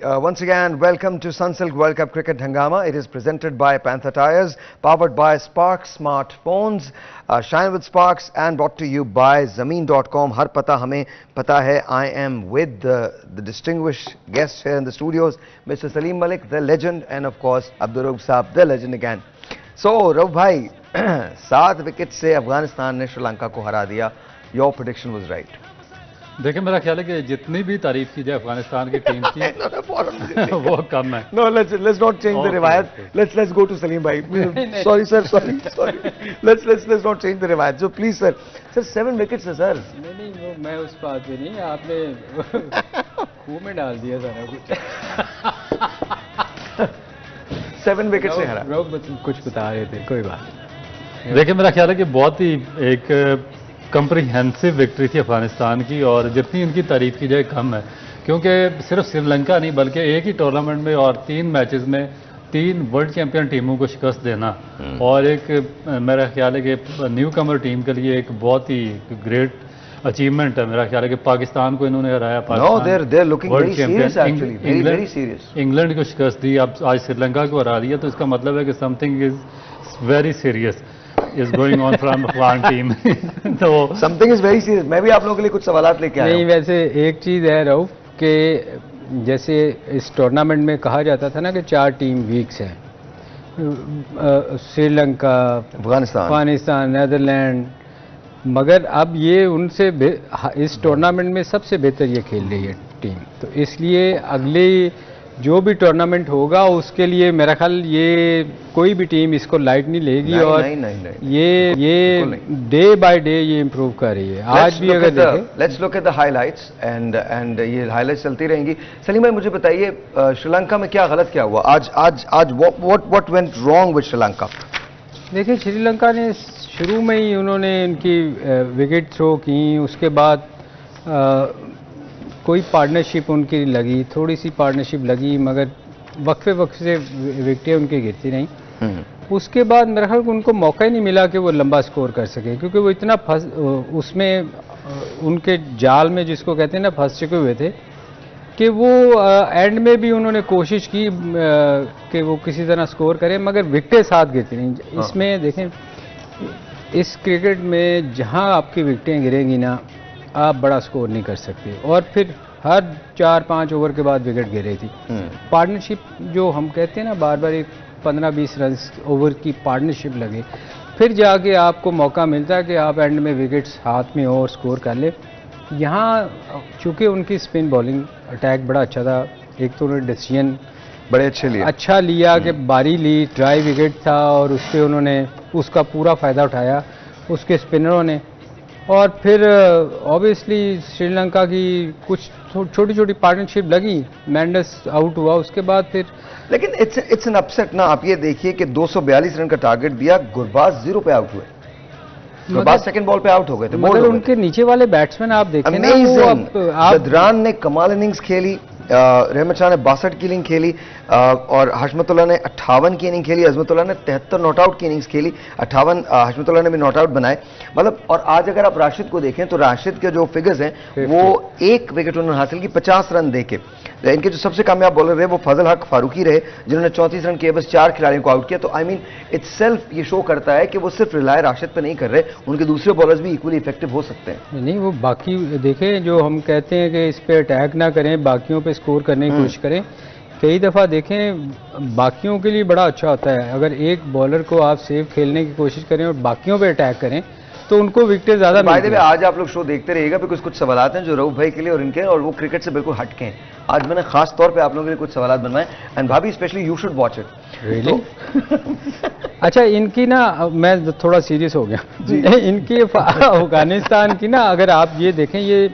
once again, welcome to Sunsilk World Cup Cricket Hangama. It is presented by Panther Tires, powered by Sparks Smartphones, Shine with Sparks, and brought to you by Zameen.com. Har pata hame pata hai. I am with the distinguished guests here in the studios, Mr. Salim Malik, the legend, and of course, Abdur Rauf Saab, the legend again. So, Rauf bhai, 7 wickets से अफगानिस्तान ने श्रीलंका को हरा दिया. Your prediction was right. देखिए मेरा ख्याल है कि जितनी भी तारीफ की जाए अफगानिस्तान की टीम की वो कम है. No, let's not change the riwayat. Let's go to Salim bhai. Sorry sir, sorry. Let's not change the riwayat. So please sir, 7 wickets है sir. नहीं वो मैं उस बात पे नहीं, आपने खूह में डाल दिया सारा कुछ. 7 wickets से हरा. कुछ बता रहे थे, कोई बात. देखिए मेरा ख्याल है कि बहुत ही एक कंप्रीहेंसिव विक्ट्री थी अफगानिस्तान की, और जितनी इनकी तारीफ की जाए कम है, क्योंकि सिर्फ श्रीलंका नहीं बल्कि एक ही टूर्नामेंट में और 3 मैचेस में 3 वर्ल्ड चैंपियन टीमों को शिकस्त देना और एक मेरा ख्याल है कि न्यू कमर टीम के लिए एक बहुत ही ग्रेट अचीवमेंट है. मेरा ख्याल है कि पाकिस्तान को इन्होंने हराया. वर्ल्ड चैंपियन इंग्लैंड को शिकस्त दी, अब आज श्रीलंका को हरा दिया, तो इसका मतलब है कि something is very serious is going on from Afghan team. तो something is very serious. मैं भी आप लोगों के लिए कुछ सवालात लेके आया हूं. नहीं, वैसे एक चीज़ है रऊफ कि जैसे इस टूर्नामेंट में कहा जाता था ना कि 4 टीम वीक्स हैं, श्रीलंका, अफगानिस्तान, नेदरलैंड, मगर अब ये उनसे इस टूर्नामेंट में सबसे बेहतर ये खेल रही है टीम. तो इसलिए अगले जो भी टूर्नामेंट होगा उसके लिए मेरा ख्याल ये कोई भी टीम इसको लाइट नहीं लेगी. और ये डे बाय डे ये इम्प्रूव कर रही है. आज भी अगर देखें, let's look at the highlights and ये हाइलाइट्स चलती रहेंगी. सलीम भाई मुझे बताइए श्रीलंका में क्या गलत क्या हुआ आज what went wrong with Sri Lanka? देखिए श्रीलंका ने शुरू में ही उन्होंने इनकी विकेट थ्रो की, उसके बाद कोई पार्टनरशिप उनकी लगी, थोड़ी सी पार्टनरशिप लगी, मगर वक्फे से विकेटें उनकी गिरती नहीं. उसके बाद मेरे ख्याल उनको मौका ही नहीं मिला कि वो लंबा स्कोर कर सके, क्योंकि वो इतना उसमें उनके जाल में जिसको कहते हैं ना फंस चुके हुए थे कि वो एंड में भी उन्होंने कोशिश की कि वो किसी तरह स्कोर करें, मगर विकेटें साथ गिरती नहीं. इसमें देखें इस क्रिकेट में जहाँ आपकी विकेटें गिरेंगी ना, आप बड़ा स्कोर नहीं कर सकते. और फिर हर 4-5 ओवर के बाद विकेट गिरे थी. पार्टनरशिप जो हम कहते हैं ना, बार बार एक 15-20 रन ओवर की पार्टनरशिप लगे, फिर जाके आपको मौका मिलता है कि आप एंड में विकेट्स हाथ में हो और स्कोर कर ले. यहाँ चूँकि उनकी स्पिन बॉलिंग अटैक बड़ा अच्छा था, एक तो उन्होंने डिसीजन बड़े अच्छा लिया कि बारी ली, ड्राई विकेट था और उस पर उन्होंने उसका पूरा फ़ायदा उठाया उसके स्पिनरों ने. और फिर ऑब्वियसली श्रीलंका की कुछ छोटी छोटी पार्टनरशिप लगी, मैंडस आउट हुआ उसके बाद फिर. लेकिन इट्स एन अपसेट ना. आप ये देखिए कि 242 रन का टारगेट दिया, गुरबाज 0 पे आउट हुए. गुरबाज सेकंड बॉल पे आउट हो गए थे. मगर उनके नीचे वाले बैट्समैन आप देखें ना, बदरान ने कमाल इनिंग्स खेली, रहमत शाह ने 62 की इनिंग खेली, और हशमतुल्लाह ने 58 की इनिंग खेली, अजमतुल्लाह ने 73 नॉट आउट की इनिंग्स खेली, 58 हशमतुल्लाह ने भी नॉट आउट बनाए. मतलब और आज अगर आप राशिद को देखें तो राशिद के जो फिगर्स हैं वो 1 विकेट उन्होंने हासिल की 50 रन देके. इनके जो सबसे कामयाब बॉलर रहे वो फजल हक फारूकी रहे, जिन्होंने 34 रन किए, बस 4 खिलाड़ियों को आउट किया. तो आई मीन इटसेल्फ ये शो करता है कि वो सिर्फ रिलाय राशिद पे नहीं कर रहे, उनके दूसरे बॉलर्स भी इक्वली इफेक्टिव हो सकते हैं. नहीं, वो बाकी देखें जो हम कहते हैं कि इस पे अटैक ना करें, बाकियों पे स्कोर करने की कोशिश करें. कई दफ़ा देखें बाकियों के लिए बड़ा अच्छा होता है अगर एक बॉलर को आप सेफ खेलने की कोशिश करें और बाकियों पे अटैक करें तो उनको विकेटें ज़्यादा मिलती हैं. आज आप लोग शो देखते रहिएगा, बिकॉज कुछ सवालात हैं जो रऊफ भाई के लिए और इनके, और वो क्रिकेट से बिल्कुल हटके हैं. आज मैंने खास तौर पे आप लोगों के लिए कुछ सवालात बनवाए, एंड भाभी specially you should watch it. Really? अच्छा, इनकी ना मैं थोड़ा सीरियस हो गया. इनकी अफगानिस्तान की ना अगर आप ये देखें, ये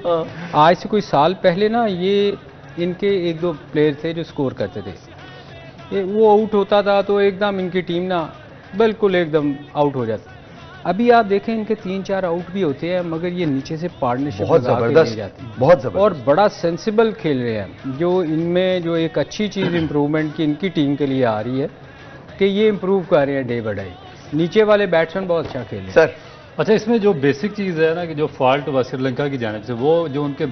आज से कोई साल पहले ना ये इनके 1-2 प्लेयर थे जो स्कोर करते थे, ये वो आउट होता था तो एकदम इनकी टीम ना बिल्कुल एकदम आउट हो जाती. अभी आप देखें इनके 3-4 आउट भी होते हैं, मगर ये नीचे से पार्टनरशिप बहुत जबरदस्त, बहुत जबरदस्त और बड़ा सेंसिबल खेल रहे हैं. जो इनमें जो एक अच्छी चीज़ इंप्रूवमेंट की इनकी टीम के लिए आ रही है कि ये इंप्रूव कर रहे हैं डे बाय डे. नीचे वाले बैट्समैन बहुत अच्छा खेल रहे हैं. सर अच्छा, इसमें जो बेसिक चीज़ है ना कि जो फॉल्ट हुआ श्रीलंका की जानिब से, वो जो उनके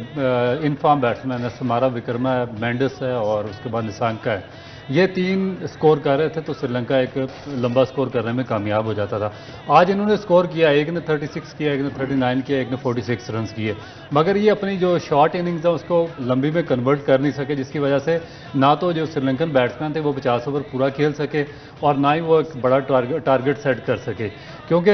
इन फॉर्म बैट्समैन है, समारा विक्रमा है, मेंडिस है और उसके बाद निसांका है, ये 3 स्कोर कर रहे थे तो श्रीलंका एक लंबा स्कोर करने में कामयाब हो जाता था। आज इन्होंने स्कोर किया, एक ने 36 किया, एक ने 39 किया, एक ने 46 रन किए, मगर ये अपनी जो शॉर्ट इनिंग्स है उसको लंबी में कन्वर्ट कर नहीं सके, जिसकी वजह से ना तो जो श्रीलंकन बैट्समैन थे वो 50 ओवर पूरा खेल सके और ना ही वो एक बड़ा टारगेट सेट कर सके। क्योंकि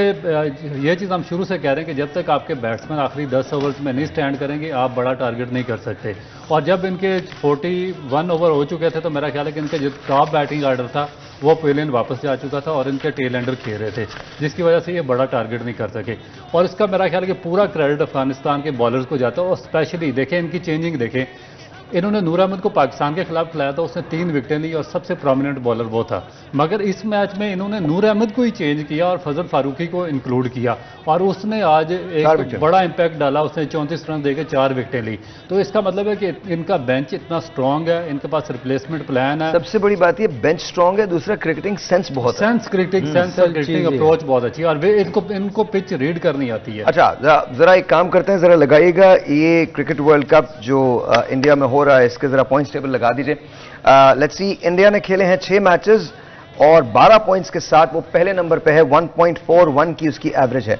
ये चीज़ हम शुरू से कह रहे हैं कि जब तक आपके बैट्समैन आखिरी 10 ओवर्स में नहीं स्टैंड करेंगे, आप बड़ा टारगेट नहीं कर सकते। और जब इनके 41 ओवर हो चुके थे तो मेरा ख्याल है कि इनका जो टॉप बैटिंग ऑर्डर था वो पवेलियन वापस जा चुका था और इनके टेल एंडर खेल रहे थे, जिसकी वजह से ये बड़ा टारगेट नहीं कर सके। और इसका मेरा ख्याल है कि पूरा क्रेडिट अफगानिस्तान के बॉलर्स को जाता है। और स्पेशली देखें इनकी चेंजिंग देखें, इन्होंने नूर अहमद को पाकिस्तान के खिलाफ खिलाया था, उसने 3 विकेटें ली और सबसे प्रोमिनेंट बॉलर वो था। मगर इस मैच में इन्होंने नूर अहमद को ही चेंज किया और फजल फारूकी को इंक्लूड किया और उसने आज एक बड़ा इंपैक्ट डाला। उसने 34 रन देके 4 विकेटें ली। तो इसका मतलब है कि इनका बेंच इतना स्ट्रांग है, इनके पास रिप्लेसमेंट प्लान है। सबसे बड़ी बात ये बेंच स्ट्रांग है, दूसरा क्रिकेटिंग सेंस बहुत है, क्रिकेटिंग अप्रोच बहुत अच्छी है और वे इनको पिच रीड करनी आती है। अच्छा, जरा एक काम करते हैं, जरा लगाइएगा ये क्रिकेट वर्ल्ड कप जो इंडिया में हो रहा है, इसके जरा पॉइंट्स टेबल लगा दीजिए। लेट्स सी, इंडिया ने खेले हैं 6 मैचेस और 12 पॉइंट्स के साथ वो पहले नंबर पे है, 1.41 की उसकी एवरेज है।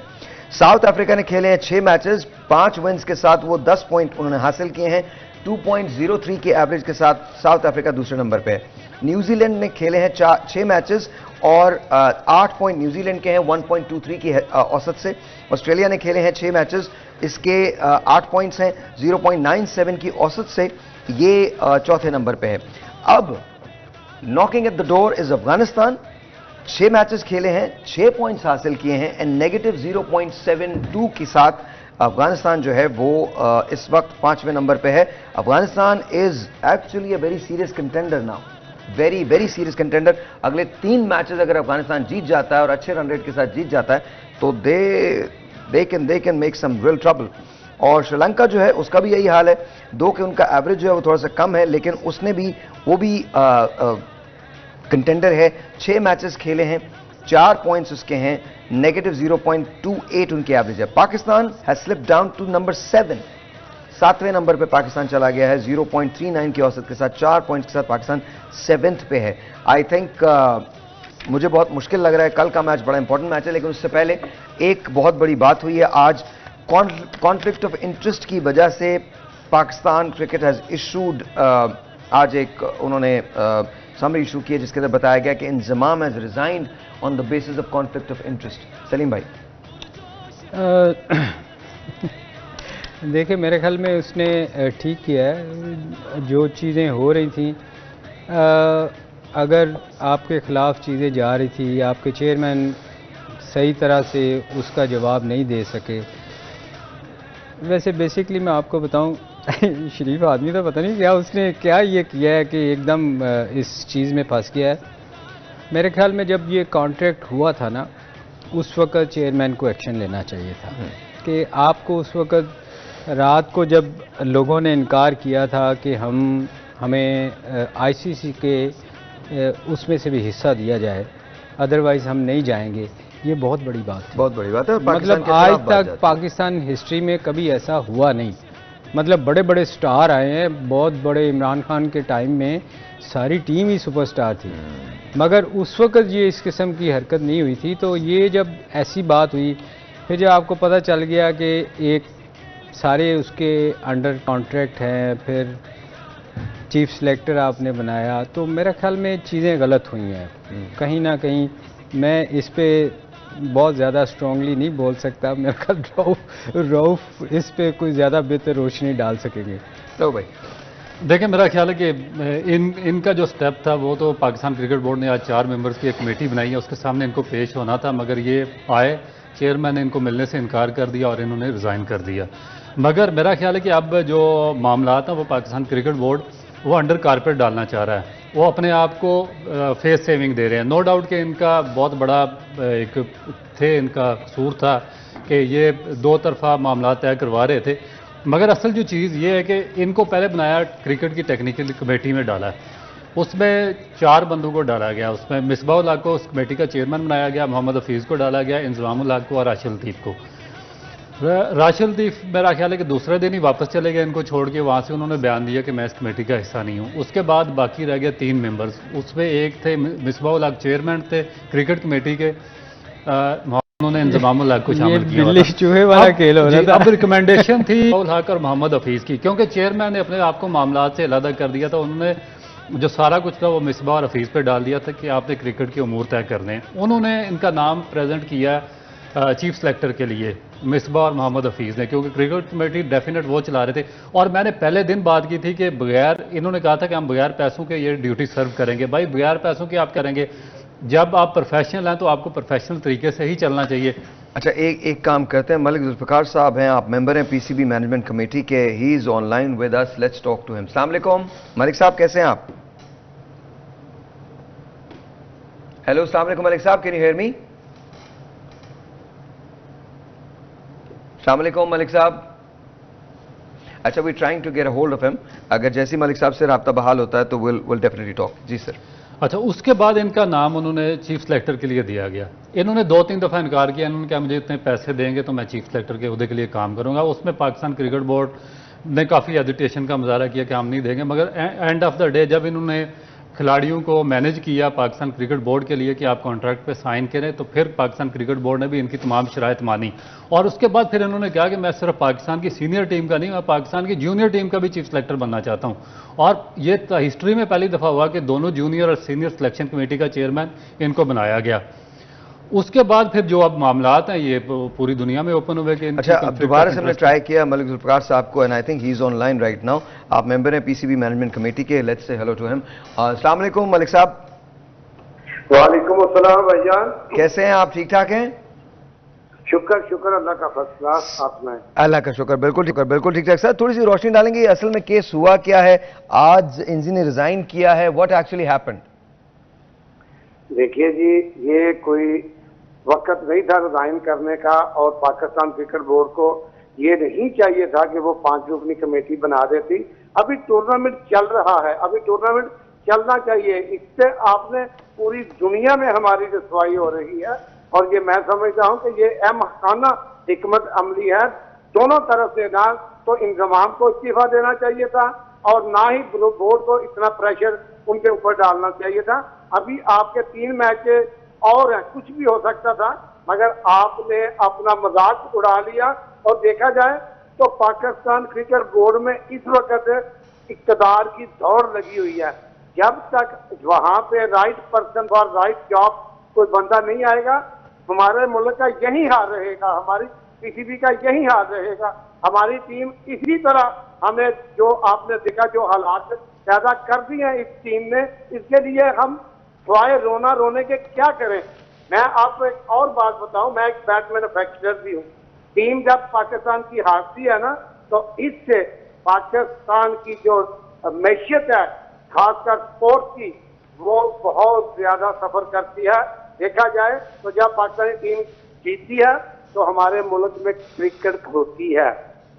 साउथ अफ्रीका ने खेले हैं 6 मैचेस, 5 विन्स के साथ वो 10 पॉइंट उन्होंने हासिल किए हैं, 2.03 की एवरेज के साथ साउथ अफ्रीका दूसरे नंबर पे है। न्यूजीलैंड ने खेले हैं 6 मैचेस और 8 पॉइंट न्यूजीलैंड के हैं, 1.23 की औसत से। ऑस्ट्रेलिया ने खेले हैं 6 मैचेस, इसके 8 पॉइंट्स हैं, 0.97 की औसत से, ये चौथे नंबर पे है। अब knocking at the door is Afghanistan, 6 matches खेले हैं, 6 पॉइंट्स हासिल किए हैं एंड नेगेटिव 0.72 के साथ अफगानिस्तान जो है वो इस वक्त 5वें नंबर पे है। Afghanistan is actually a very serious contender now, very very serious contender. अगले 3 मैचेस अगर अफगानिस्तान जीत जाता है और अच्छे रन रेट के साथ जीत जाता है तो they can make some real trouble. और श्रीलंका जो है उसका भी यही हाल है, 2 के उनका एवरेज जो है वो थोड़ा सा कम है, लेकिन वो भी कंटेंडर है। 6 मैचेस खेले हैं, 4 पॉइंट्स उसके हैं, नेगेटिव 0.28 उनकी एवरेज है। Pakistan has slipped down to number 7, 7वें नंबर पे पाकिस्तान चला गया है, 0.39 की औसत के साथ, 4 पॉइंट्स के साथ पाकिस्तान 7th पे है। आई थिंक मुझे बहुत मुश्किल लग रहा है, कल का मैच बड़ा इंपॉर्टेंट मैच है, लेकिन उससे पहले एक बहुत बड़ी बात हुई है आज। कॉन्फ्लिक्ट ऑफ इंटरेस्ट की वजह से पाकिस्तान क्रिकेट हैज इशूड, आज एक उन्होंने समरी इशू किया जिसके अंदर बताया गया कि Inzamam has resigned on the basis of conflict of interest. Saleem भाई, देखिए मेरे ख्याल में उसने ठीक किया है। जो चीज़ें हो रही थी, अगर आपके खिलाफ चीज़ें जा रही थी, आपके चेयरमैन सही तरह से उसका जवाब नहीं दे सके। वैसे बेसिकली मैं आपको बताऊं, शरीफ आदमी तो पता नहीं उसने क्या ये किया है कि एकदम इस चीज़ में फंस गया है। मेरे ख्याल में जब ये कॉन्ट्रैक्ट हुआ था ना, उस वक्त चेयरमैन को एक्शन लेना चाहिए था कि आपको उस वक्त रात को जब लोगों ने इनकार किया था कि हमें आईसीसी के उसमें से भी हिस्सा दिया जाए, अदरवाइज़ हम नहीं जाएंगे, ये बहुत बड़ी बात है। बहुत बड़ी बात है। मतलब आज तक पाकिस्तान हिस्ट्री में कभी ऐसा हुआ नहीं। मतलब बड़े बड़े स्टार आए हैं, बहुत बड़े, इमरान खान के टाइम में सारी टीम ही सुपरस्टार थी, मगर उस वक्त ये इस किस्म की हरकत नहीं हुई थी। तो ये जब ऐसी बात हुई, फिर जब आपको पता चल गया कि एक सारे उसके अंडर कॉन्ट्रैक्ट हैं, फिर चीफ सेलेक्टर आपने बनाया, तो मेरे ख्याल में चीज़ें गलत हुई हैं कहीं ना कहीं। मैं इस पे बहुत ज़्यादा स्ट्रांगली नहीं बोल सकता, मेरे ख्याल रऊफ इस पे कोई ज़्यादा बेहतर रोशनी डाल सकेंगे। तो भाई देखिए, मेरा ख्याल है कि इनका जो स्टेप था वो तो पाकिस्तान क्रिकेट बोर्ड ने आज 4 मेंबर्स की एक कमेटी बनाई है, उसके सामने इनको पेश होना था, मगर ये आए, चेयरमैन ने इनको मिलने से इनकार कर दिया और इन्होंने रिज़ाइन कर दिया। मगर मेरा ख्याल है कि अब जो मामला था वो पाकिस्तान क्रिकेट बोर्ड वो अंडर कारपेट डालना चाह रहा है, वो अपने आप को फेस सेविंग दे रहे हैं। नो डाउट कि इनका बहुत बड़ा इनका कसूर था कि ये 2 तरफा मामला तय करवा रहे थे, मगर असल जो चीज़ ये है कि इनको पहले बनाया क्रिकेट की टेक्निकल कमेटी में डाला है उसमें 4 बंदों को डाला गया। उसमें मिसबाउल हक को उस कमेटी का चेयरमैन बनाया गया, मोहम्मद हफीज़ को डाला गया, इंजमामुल हक को और राशिद लतीफ़ को। राशिद लतीफ़ मेरा ख्याल है कि दूसरे दिन ही वापस चले गए इनको छोड़ के। वहाँ से उन्होंने बयान दिया कि मैं इस कमेटी का हिस्सा नहीं हूँ। उसके बाद बाकी रह गया 3 मेंबर्स। उसमें एक थे मिसबाउल हक, चेयरमैन थे क्रिकेट कमेटी के, उन्होंने इंजमामुल हक को शामिल किया। बिल्ली चूहे वाला खेल हो रहा था। अब रिकमेंडेशन थी मिसबाउल हक और मोहम्मद हफीज़ की, क्योंकि चेयरमैन ने अपने आप को मामलात से अलग कर दिया था। उन्होंने जो सारा कुछ था वो मिसबा और हफीज़ पे डाल दिया था कि आपने क्रिकेट के उमूर तय करने हैं। उन्होंने इनका नाम प्रेजेंट किया चीफ सेलेक्टर के लिए, मिसबा और मोहम्मद हफीज़ ने, क्योंकि क्रिकेट कमेटी डेफिनेट वो चला रहे थे। और मैंने पहले दिन बात की थी कि बगैर, इन्होंने कहा था कि हम बगैर पैसों के ये ड्यूटी सर्व करेंगे। भाई बगैर पैसों के आप करेंगे? जब आप प्रोफेशनल हैं तो आपको प्रोफेशनल तरीके से ही चलना चाहिए। अच्छा, एक काम करते हैं, मलिक जुल्फ़िकार साहब हैं, आप मेंबर हैं पीसीबी मैनेजमेंट कमेटी के, he is online with us, let's talk to him. अस्सलाम वालेकुम मलिक साहब, कैसे हैं आप? हेलो, अस्सलाम वालेकुम मलिक साहब, कैन यू हियर मी? अस्सलाम वालेकुम मलिक साहब। अच्छा, we trying to get a hold of him. अगर जैसी मलिक साहब से राब्ता बहाल होता है तो विल डेफिनेटली टॉक। जी सर। अच्छा, उसके बाद इनका नाम उन्होंने चीफ सेलेक्टर के लिए दिया गया। इन्होंने 2-3 दफ़ा इनकार किया। इन्होंने कहा मुझे इतने पैसे देंगे तो मैं चीफ सेलेक्टर के उहदे के लिए काम करूंगा। उसमें पाकिस्तान क्रिकेट बोर्ड ने काफ़ी एजिटेशन का मुजाहरा किया कि हम नहीं देंगे, मगर एंड ऑफ द डे जब इन्होंने खिलाड़ियों को मैनेज किया पाकिस्तान क्रिकेट बोर्ड के लिए कि आप कॉन्ट्रैक्ट पे साइन करें, तो फिर पाकिस्तान क्रिकेट बोर्ड ने भी इनकी तमाम शराइत मानी। और उसके बाद फिर इन्होंने कहा कि मैं सिर्फ पाकिस्तान की सीनियर टीम का नहीं, मैं पाकिस्तान की जूनियर टीम का भी चीफ सेलेक्टर बनना चाहता हूं। और ये हिस्ट्री में पहली दफ़ा हुआ कि दोनों जूनियर और सीनियर सिलेक्शन कमेटी का चेयरमैन इनको बनाया गया। उसके बाद फिर जो अब मामलात हैं ये पूरी दुनिया में ओपन हुए कि अच्छा, अब दोबारा से हमने ट्राई किया मलिक जुल्फ़िकार साहब को, and I think he is online right now. आप मेंबर हैं पीसीबी मैनेजमेंट कमेटी के, let's say hello to him. अस्सलाम वालेकुम मलिक साहब। वालेकुम अस्सलाम भाईजान, कैसे हैं आप? ठीक ठाक हैं? शुक्र शुक्र अल्लाह का, फर्स्ट क्लास। आप सुनाएं? अल्लाह का शुक्र, बिल्कुल ठीक ठाक। सर थोड़ी सी रोशनी डालेंगे, असल में केस हुआ क्या है? आज इंजी ने रिजाइन किया है, व्हाट एक्चुअली हैपेंड? देखिए जी, ये कोई वक्त नहीं था रिजाइन करने का, और पाकिस्तान क्रिकेट बोर्ड को ये नहीं चाहिए था कि वो 5 रुकनी कमेटी बना देती। अभी टूर्नामेंट चल रहा है, अभी टूर्नामेंट चलना चाहिए। इससे आपने पूरी दुनिया में हमारी रसवाई हो रही है, और ये मैं समझता हूँ कि ये अहमकाना हिकमत अमली है दोनों तरफ से। ना तो इंतजाम को इस्तीफा देना चाहिए था, और ना ही बोर्ड को इतना प्रेशर उनके ऊपर डालना चाहिए था। अभी आपके 3 मैच और हैं, कुछ भी हो सकता था, मगर आपने अपना मजाक उड़ा लिया। और देखा जाए तो पाकिस्तान क्रिकेट बोर्ड में इस वक्त इक़्तिदार की दौड़ लगी हुई है। जब तक वहां पे right person for right job कोई बंदा नहीं आएगा, हमारे मुल्क का यही हाल रहेगा, हमारी पीसीबी का यही हाल रहेगा। हमारी टीम इसी तरह, हमें जो आपने देखा जो हालात पैदा कर दिए हैं इस टीम ने, इसके लिए हम स्वाय रोना रोने के क्या करें। मैं आपको एक और बात बताऊं, मैं एक बैट मैन्युफैक्चरर भी हूं। टीम जब पाकिस्तान की हारती है ना, तो इससे पाकिस्तान की जो मैशियत है, खासकर स्पोर्ट्स की, वो बहुत ज्यादा सफर करती है। देखा जाए तो जब पाकिस्तानी टीम जीतती है तो हमारे मुल्क में क्रिकेट होती है,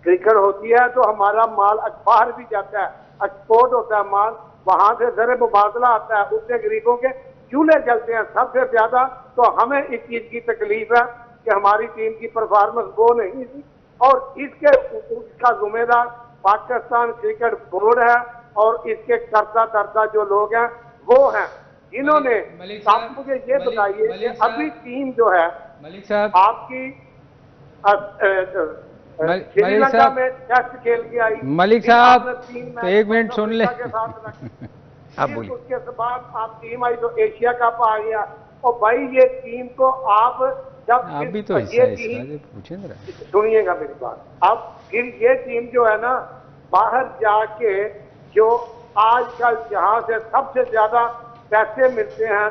क्रिकेट होती है तो हमारा माल बाहर भी जाता है, एक्सपोर्ट होता है माल, वहां से जरे मुबादला आता है, उससे गरीबों के चूल्हे जलते हैं सबसे ज्यादा। तो हमें इस चीज की तकलीफ है कि हमारी टीम की परफॉर्मेंस वो नहीं थी, और इसका जिम्मेदार पाकिस्तान क्रिकेट बोर्ड है, और इसके करता धरता जो लोग हैं वो हैं, जिन्होंने। आप मुझे ये बताइए कि अभी टीम जो है मलिक साहब आपकी श्रीलंका में टेस्ट खेल के आई। मलिक साहब तो 1 मिनट सुन ले। आप बोलिए। उसके बाद आप टीम आई तो एशिया कप आ गया। और भाई ये टीम को आप जब अभी तो ये टीम सुनिएगा मेरी बात, अब फिर ये टीम जो है ना, बाहर जाके जो आजकल जहां से सबसे ज्यादा पैसे मिलते हैं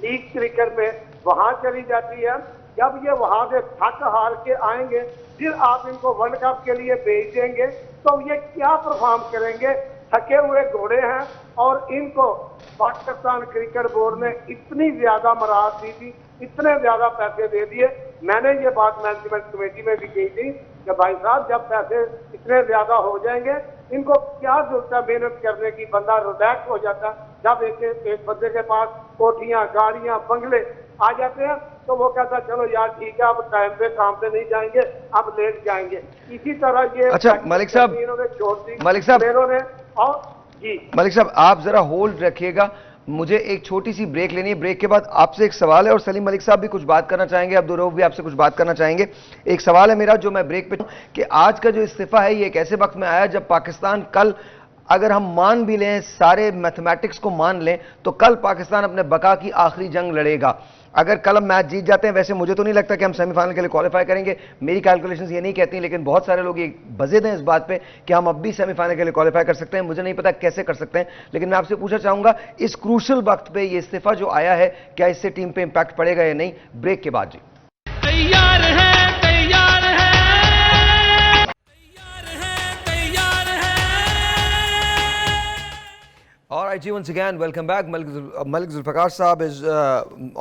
लीग क्रिकेट में, वहां चली जाती है। जब ये वहां से थक हार के आएंगे, फिर आप इनको वर्ल्ड कप के लिए भेज देंगे, तो ये क्या परफॉर्म करेंगे? थके हुए घोड़े हैं। और इनको पाकिस्तान क्रिकेट बोर्ड ने इतनी ज्यादा मराहत दी थी, इतने ज्यादा पैसे दे दिए। मैंने ये बात मैनेजमेंट कमेटी में भी कही थी कि भाई साहब जब पैसे इतने ज्यादा हो जाएंगे, इनको क्या जरूरत है मेहनत करने की, बंदा रिलैक्स हो जाता। जब एक बंदे के पास कोठियां, गाड़ियां, बंगले आ जाते हैं तो वो कहता चलो यार ठीक है, अब टाइम पे काम पे नहीं जाएंगे, अब लेट जाएंगे। इसी तरह ये अच्छा, मलिक साहब, इन्होंने छोड़ दी मलिक साहब, प्लेयरों ने। और जी मलिक साहब, आप जरा होल्ड रखिएगा, मुझे एक छोटी सी ब्रेक लेनी है। ब्रेक के बाद आपसे एक सवाल है और सलीम मलिक साहब भी कुछ बात करना चाहेंगे, अब्दुल भी आपसे कुछ बात करना चाहेंगे। एक सवाल है मेरा जो मैं ब्रेक पे कि आज का जो इस्तीफा है ये एक ऐसे वक्त में आया जब पाकिस्तान कल, अगर हम मान भी लें, सारे मैथमेटिक्स को मान लें, तो कल पाकिस्तान अपने बका की आखिरी जंग लड़ेगा। अगर कल हम मैच जीत जाते हैं, वैसे मुझे तो नहीं लगता कि हम सेमीफाइनल के लिए क्वालिफाई करेंगे, मेरी कैलकुलेशंस ये नहीं कहती, लेकिन बहुत सारे लोग ये बज़िद हैं इस बात पे कि हम अब भी सेमीफाइनल के लिए क्वालिफाई कर सकते हैं। मुझे नहीं पता कैसे कर सकते हैं, लेकिन मैं आपसे पूछना चाहूंगा इस क्रूशल वक्त पे ये इस्तीफा जो आया है, क्या इससे टीम पे इंपैक्ट पड़ेगा या नहीं? ब्रेक के बाद जी। तैयार है, तैयार है, All right, जी, once again, welcome back. Malik Zulfiqar साहब is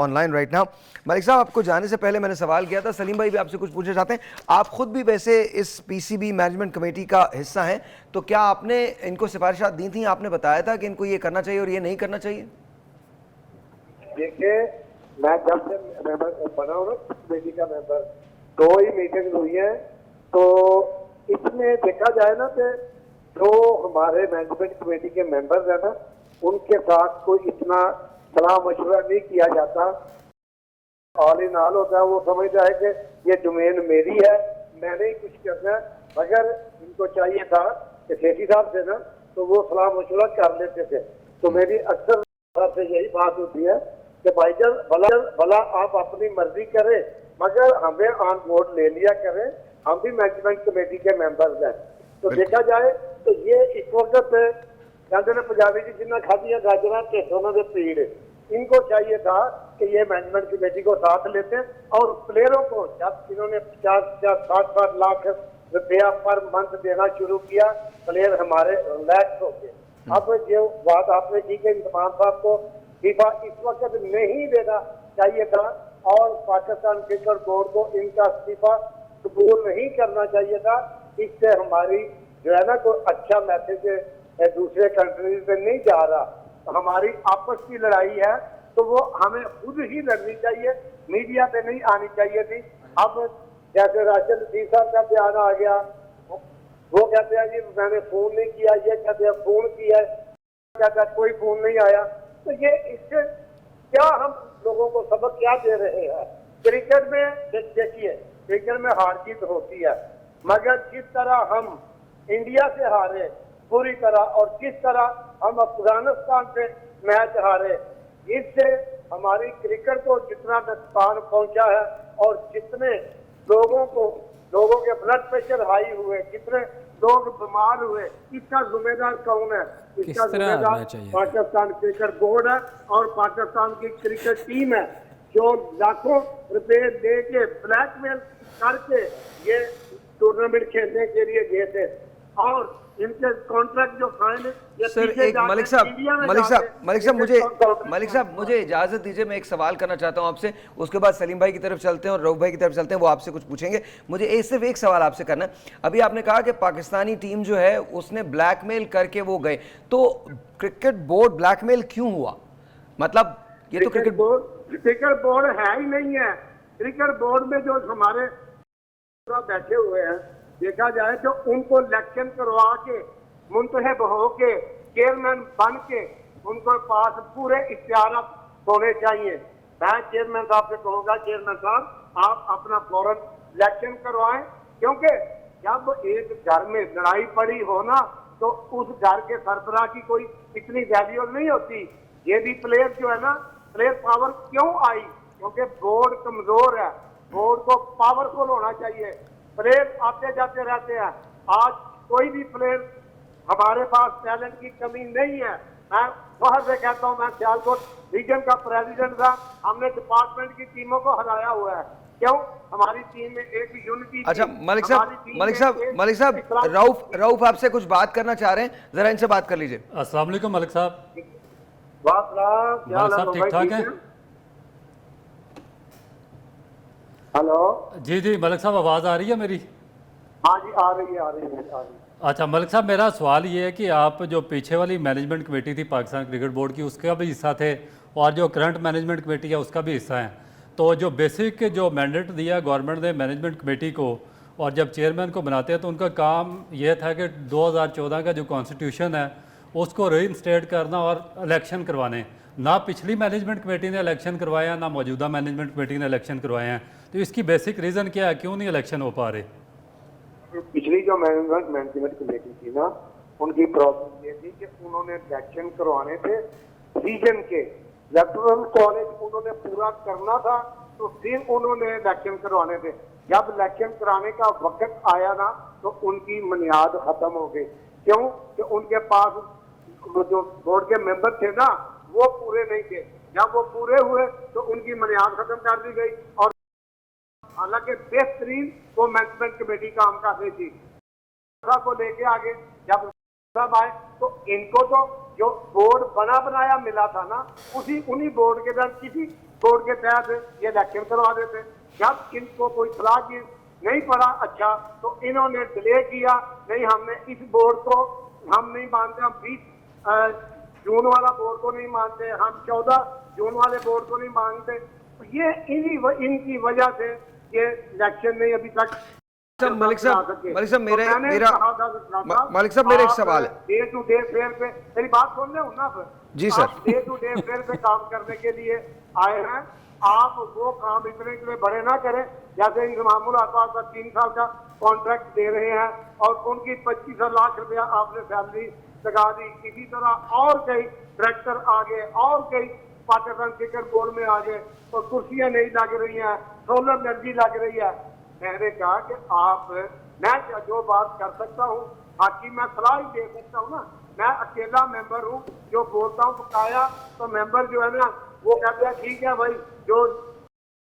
online right now. Malik साहब, आपको जाने से पहले मैंने सवाल किया था, सलीम भाई भी आपसे कुछ पूछना चाहते हैं। आप खुद भी वैसे इस पीसीबी मैनेजमेंट कमेटी का हिस्सा हैं, तो क्या आपने इनको सिफारिशात दी थी? आपने बताया था कि इनको ये करना चाहिए और ये नहीं करना चाहिए? देखिए, मैं जब से मेंबर बना हूँ ना कमेटी का मेंबर, 2 ही मीटिंग हुई है, तो इसमें देखा जाए ना कि जो हमारे मैनेजमेंट कमेटी के मेंबर्स हैं ना, उनके साथ कोई इतना सलाह मशवरा नहीं किया जाता। ऑल इन ऑल होता है, वो समझता है कि ये डोमेन मेरी है, मैंने ही कुछ करना है। मगर इनको चाहिए था कि सेठी साहब से ना, तो वो सलाह मशवरा कर लेते थे। तो मेरी अक्सर से यही बात होती है कि भाईजान भला आप अपनी मर्जी करें, मगर हमें ऑन बोर्ड ले लिया करें, हम भी मैनेजमेंट कमेटी के मेंबर्स हैं। तो देखा जाए तो ये इस वक्त कहते हैं पंजाबी की जिन्ना खादियां गाजरा ढेडों के पीड़, इनको चाहिए था कि ये मैनेजमेंट कमेटी को साथ लेते और प्लेयरों को जब इन्होंने 50-60 लाख रुपया पर मंथ देना शुरू किया, प्लेयर हमारे रिलैक्स हो गए। अब जो बात आपने की कि इंतमान साहब को फीफा इस वक्त नहीं देना चाहिए था और पाकिस्तान क्रिकेट बोर्ड को इनका इस्तीफा कबूल नहीं करना चाहिए था। इससे हमारी जो है ना कोई अच्छा मैसेज दूसरे कंट्रीज में नहीं जा रहा। तो हमारी आपस की लड़ाई है तो वो हमें खुद ही लड़नी चाहिए, मीडिया पे नहीं आनी चाहिए थी। अब जैसे राशिद लतीफ साहब का बयान आ गया, वो कहते हैं जी मैंने फोन नहीं किया, ये कहते हैं फोन किया, कहता है कोई फोन नहीं आया। तो ये इससे क्या हम लोगों को सबक क्या दे रहे हैं? क्रिकेट में देखिए, क्रिकेट में हार जीत होती है, मगर जिस तरह हम इंडिया से हारे पूरी तरह और जिस तरह हम अफगानिस्तान से मैच हारे, इससे हमारी क्रिकेट को जितना नुकसान पहुंचा है और जितने लोगों के ब्लड प्रेशर हाई हुए, जितने लोग बीमार हुए, इसका जिम्मेदार कौन है? इसका जिम्मेदार पाकिस्तान क्रिकेट बोर्ड है और पाकिस्तान की क्रिकेट टीम है, जो लाखों रुपए दे के ब्लैकमेल करके ये टूर्नामेंट खेलने के लिए गए थे और इनके कॉन्ट्रैक्ट जो फाइनल। सर एक मलिक साहब मुझे इजाजत दीजिए, मैं एक सवाल करना चाहता हूं आपसे, उसके बाद सलीम भाई की तरफ चलते हैं और रऊफ भाई की तरफ चलते हैं, वो आपसे कुछ पूछेंगे। मुझे सिर्फ एक सवाल आपसे करना है। अभी आपने कहा कि पाकिस्तानी टीम जो है उसने ब्लैकमेल करके वो गए, तो क्रिकेट बोर्ड ब्लैकमेल क्यों हुआ? मतलब ये तो क्रिकेट बोर्ड है ही नहीं है। क्रिकेट बोर्ड में जो हमारे बैठे हुए हैं, देखा जाए तो उनको इलेक्शन करवा के मुंतखब हो के चेयरमैन बन के उनको पास पूरे इख्तियार होने चाहिए। मैं चेयरमैन साहब से कहूँगा, चेयरमैन साहब आप अपना फौरन इलेक्शन करवाएं, क्योंकि जब एक घर में लड़ाई पड़ी हो ना, तो उस घर के सरबराह की कोई इतनी वैल्यू नहीं होती। ये भी प्लेयर जो है ना, प्लेयर पावर क्यों आई? क्योंकि बोर्ड कमजोर है, बोर्ड को पावरफुल होना चाहिए। प्लेयर आते जाते रहते हैं, आज कोई भी प्लेयर हमारे पास टैलेंट की कमी नहीं है। मैं बाहर से कहता हूँ, मैं सियालकोट रीजन का प्रेसिडेंट था, हमने डिपार्टमेंट की टीमों को हराया हुआ है। क्यों? हमारी टीम में एक यूनिटी। अच्छा मलिक साहब रऊफ आपसे कुछ बात करना चाह रहे हैं, जरा इनसे बात कर लीजिए। अस्सलाम वालेकुम मलिक साहब। ठीक ठाक है? हेलो जी मलिक साहब, आवाज आ रही है मेरी? हाँ जी, आ रही है। अच्छा मलिक साहब, मेरा सवाल ये है कि आप जो पीछे वाली मैनेजमेंट कमेटी थी पाकिस्तान क्रिकेट बोर्ड की, उसका भी हिस्सा थे और जो करंट मैनेजमेंट कमेटी है उसका भी हिस्सा है। तो जो बेसिक जो मैंडेट दिया गवर्नमेंट ने मैनेजमेंट कमेटी को और जब चेयरमैन को बनाते हैं तो उनका काम यह था कि 2014 का जो कॉन्स्टिट्यूशन है उसको रीइंस्टेट करना और इलेक्शन करवाने। ना पिछली मैनेजमेंट कमेटी ने इलेक्शन करवाया, ना मौजूदा मैनेजमेंट कमेटी ने इलेक्शन करवाए हैं। तो इसकी बेसिक रीज़न क्या है, क्यों नहीं इलेक्शन हो पा रहे? पिछली जो मैनेजमेंट कमेटी थी ना, उनकी प्रॉब्लम ये थी कि उन्होंने इलेक्शन करवाने थे रीजन के, इलेक्टोरल कॉलेज उन्होंने पूरा करना था, तो फिर उन्होंने इलेक्शन करवाने थे। जब इलेक्शन कराने का वक्त आया ना तो उनकी बुनियाद खत्म हो गई। क्यों कि उनके पास जो बोर्ड के मेंबर थे ना वो पूरे नहीं थे। जब वो पूरे हुए तो उनकी बुनियाद खत्म कर दी गई। और हालांकि बेहतरीन वो मैनेजमेंट कमेटी काम कर रही थी को लेके आगे जब सब आए तो इनको तो जो बोर्ड बना बनाया मिला था ना, उन्हीं बोर्ड के तहत किसी बोर्ड के तहत ये इलेक्शन करवा देते। जब इनको कोई सलाह की नहीं पड़ा अच्छा तो इन्होंने डिले किया, नहीं हमने इस बोर्ड को हम नहीं मानते, हम 20 जून वाला बोर्ड को नहीं मानते, हम 14 जून वाले बोर्ड को नहीं मानते। तो ये इनकी वजह से ये इलेक्शन नहीं अभी तक। मलिक साहब मेरा एक सवाल है। डे टू डे फेयर पे मेरी बात सुन रहे हो ना सर? जी सर। डे टू डे फेयर पे काम करने के लिए आए हैं। आप वो काम इतने बड़े ना करें जैसे इमामुल अब्बास का 3 साल का कॉन्ट्रैक्ट दे रहे हैं और उनकी 25 लाख रुपया आपने सैलरी लगा दी। इसी तरह और कई डायरेक्टर आ गए और कई पाकिस्तान क्रिकेट बोर्ड में आ गए और कुर्सियां नहीं लग रही हैं, सोलर एनर्जी लग रही है। मैंने कहा कि मैं जो बात कर सकता हूँ बाकी मैं सलाह ही दे सकता हूँ ना, मैं अकेला मेंबर हूँ जो बोलता हूँ बकाया। तो मेंबर जो है ना वो कहते हैं ठीक है भाई जो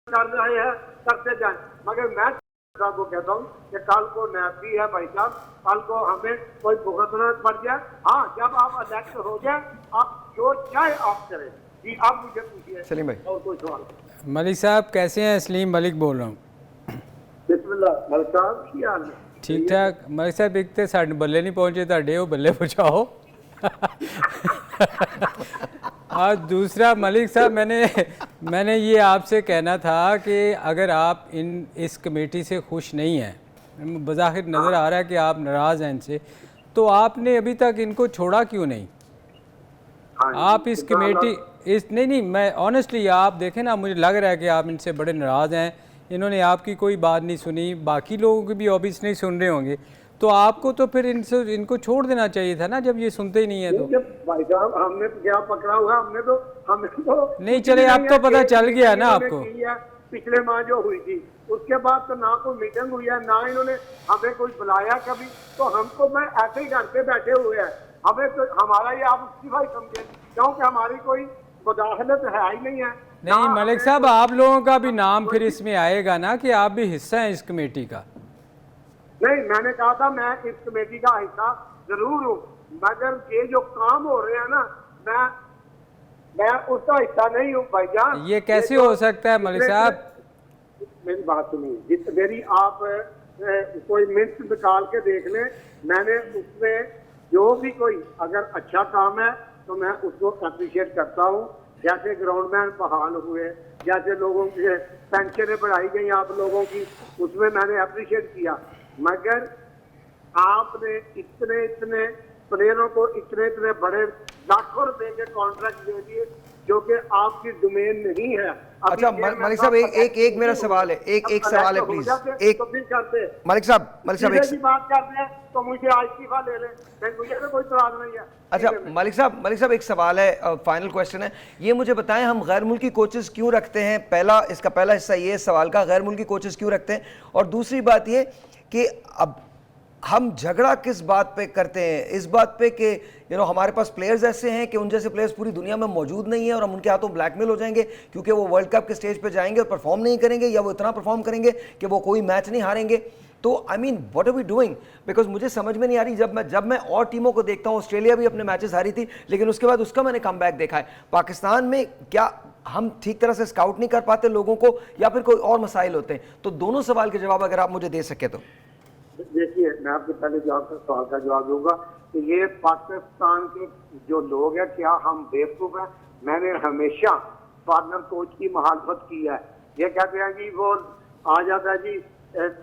कर रहे हैं करते जाए, मगर मैं को कहता हूँ कि कल को नैबी है भाई साहब, कल को हमें कोई भुगतना पड़ जाए। हाँ, जब आप इलेक्ट हो जाए आप जो चाहे आप करें। जी आप मुझे पूछिए सलीम भाई। और कोई सवाल? मलिक साहब कैसे हैं? सलीम मलिक बोल रहा हूँ। बिस्मिल्लाह मलिक साहब की हाल है? ठीक ठाक मलिक साहब। एक तो साढ़े बल्ले नहीं पहुँचे ताड़े वो बल्ले पहुँचाओ। और दूसरा मलिक साहब मैंने ये आपसे कहना था कि अगर आप इस कमेटी से खुश नहीं हैं, बज़ाहिर नज़र आ रहा है कि आप नाराज़ हैं इनसे, तो आपने अभी तक इनको छोड़ा क्यों नहीं? आप इस कमेटी नहीं मैं ऑनेस्टली आप देखें ना, मुझे लग रहा है कि आप इनसे बड़े नाराज़ हैं। इन्होंने आपकी कोई बात नहीं सुनी, बाकी लोगों की भी ऑब्वियस नहीं सुन रहे होंगे, तो आपको तो फिर इनको छोड़ देना चाहिए था ना, जब ये सुनते ही नहीं है। तो भाई साहब हमने तो क्या पकड़ा हुआ, हमें तो नहीं चले, अब तो पता चल गया ना आपको। पिछले माह जो हुई थी उसके बाद तो ना कोई मीटिंग हुई है, ना इन्होंने हमें कोई बुलाया कभी। तो हमको मैं ऐसे ही घर पे बैठे हुए हैं, हमें तो हमारा ये आप इस्तीफा ही समझे, क्योंकि हमारी कोई मुदाखलत है ही नहीं है। नहीं मलिक साहब, आप लोगों का भी नाम फिर इसमें आएगा ना कि आप भी हिस्सा हैं इस कमेटी का। नहीं, मैंने कहा था मैं इस कमेटी का हिस्सा जरूर हूँ, मगर ये जो काम हो रहे हैं ना मैं उसका हिस्सा नहीं हूँ भाईजान। ये कैसे हो सकता है मलिक साहब? मेरी बात सुनिए, मेरी आप कोई मिनट निकाल के देख लें, मैंने उसमें जो भी कोई अगर अच्छा काम है तो मैं उसको अप्रिशिएट करता हूँ। जैसे ग्राउंडमैन बहाल हुए, जैसे लोगों की पेंशनें बढ़ाई गई आप लोगों की, उसमें मैंने अप्रिशिएट किया। मगर आपने इतने प्लेयरों को इतने बड़े लाखों रुपए के कॉन्ट्रैक्ट दे दिए जो कि आपकी डोमेन नहीं है। अच्छा मलिक साहब एक मेरा सवाल है, एक सवाल है प्लीज। एक मलिक साहब बात करते हैं तो मुझे इस्तीफा ले लें, मुझे तो कोई इतराज नहीं है। अच्छा मलिक साहब एक सवाल है, फाइनल क्वेश्चन है, ये मुझे बताएं हम गैर मुल्की कोचेस क्यों रखते हैं? इसका पहला हिस्सा ये सवाल का, गैर मुल्की कोचेस क्यों रखते हैं? और दूसरी बात ये कि अब हम झगड़ा किस बात पे करते हैं? इस बात पे कि हमारे पास प्लेयर्स ऐसे हैं कि उन जैसे प्लेयर्स पूरी दुनिया में मौजूद नहीं है और हम उनके हाथों ब्लैकमेल हो जाएंगे क्योंकि वो वर्ल्ड कप के स्टेज पे जाएंगे और परफॉर्म नहीं करेंगे, या वो इतना परफॉर्म करेंगे कि वो कोई मैच नहीं हारेंगे। तो I mean what are we doing? Because मुझे समझ में नहीं आ रही। जब मैं और टीमों को देखता हूँ, ऑस्ट्रेलिया भी अपने मैचेस हारी थी लेकिन उसके बाद उसका मैंने कमबैक देखा है। पाकिस्तान में क्या हम ठीक तरह से स्काउट नहीं कर पाते लोगों को, या फिर कोई और मसाइल होते हैं? तो दोनों सवाल के जवाब अगर आप मुझे दे सके तो। देखिए, मैं आपके पहले सवाल का जवाब दूंगा कि ये पाकिस्तान के जो लोग हैं, क्या हम बेवकूफ हैं? मैंने हमेशा फॉरनर कोच की मुखालफत की है। ये कहते हैं कि वो आ जाता है जी,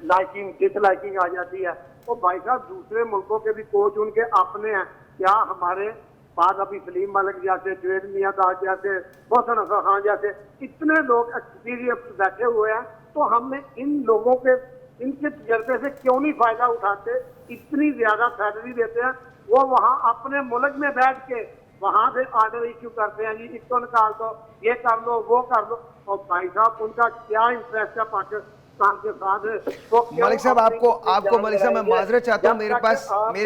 लाइकिंग डिसलाइकिंग आ जाती है। तो भाई साहब, दूसरे मुल्कों के भी कोच उनके अपने हैं। क्या हमारे पास अभी सलीम मलिक जैसे, जुवेद मियांदाद जैसे, मोहसिन अफजल खान जैसे इतने लोग एक्सपीरियंस बैठे हुए हैं, तो हमने इन लोगों के इनके तजर्बे से क्यों नहीं फायदा उठाते? इतनी ज्यादा सैलरी देते हैं, वो वहाँ अपने मुल्क में बैठ के वहां से आर्डर इश्यू करते हैं, जी इसको निकाल दो, ये कर लो, वो कर लो। और भाई साहब, उनका क्या इंटरेस्ट है पाकिस्तान के साथ? वो क्यों मलिक साहब, अपनी आपको मलिक साहब, मैं जान माजरत चाहता हूँ, जब मेरे